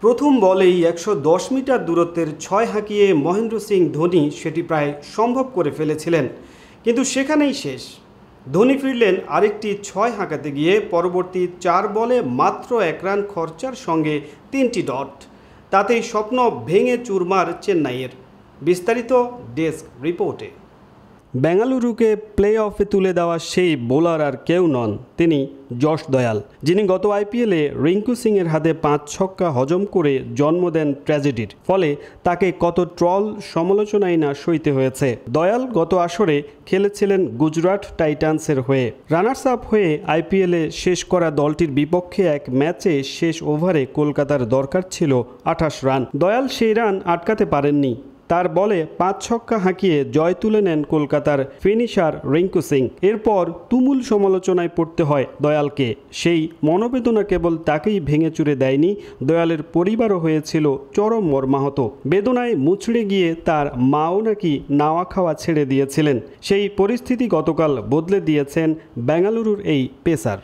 প্রথম বলেই ১১০ মিটার দূরত্বের ৬ হাঁকিয়ে মহেন্দ্র সিং ধোনি সেটি প্রায় সম্ভব করে ফেলেছিলেন, কিন্তু সেখানেই শেষ। ধোনি ফিরলেন আরেকটি ৬ হাঁকাতে গিয়ে পরবর্তী ৪ বলে মাত্র ১ রান খরচার সঙ্গে ৩টি ডট। তাতেই স্বপ্ন ভেঙে চুরমার চেন্নাইয়ের। বিস্তারিত ডেস্ক রিপোর্টে। বেঙ্গালুরুকে প্লে অফে তুলে দেওয়া সেই বোলার আর কেউ নন, তিনি যশ দয়াল, যিনি গত আইপিএলে রিঙ্কু সিংয়ের হাতে ৫ ছক্কা হজম করে জন্ম দেন ট্র্যাজেডির। ফলে তাকে কত ট্রল সমালোচনাই না সইতে হয়েছে। দয়াল গত আসরে খেলেছিলেন গুজরাট টাইটান্সের হয়ে। রানার্স আপ হয়ে আইপিএলে শেষ করা দলটির বিপক্ষে এক ম্যাচে শেষ ওভারে কলকাতার দরকার ছিল ২৮ রান। দয়াল সেই রান আটকাতে পারেননি। তার বলে ৫ ছক্কা হাঁকিয়ে জয় তুলে নেন কলকাতার ফিনিশার রিঙ্কু সিং। এরপর তুমুল সমালোচনায় পড়তে হয় দয়ালকে। সেই মনোবেদনা কেবল তাকেই ভেঙে চুরে দেয়নি, দয়ালের পরিবারও হয়েছিল চরম মর্মাহত। বেদনায় মুচড়ে গিয়ে তার মাও নাকি নাওয়া খাওয়া ছেড়ে দিয়েছিলেন। সেই পরিস্থিতি গতকাল বদলে দিয়েছেন বেঙ্গালুরুর এই পেসার।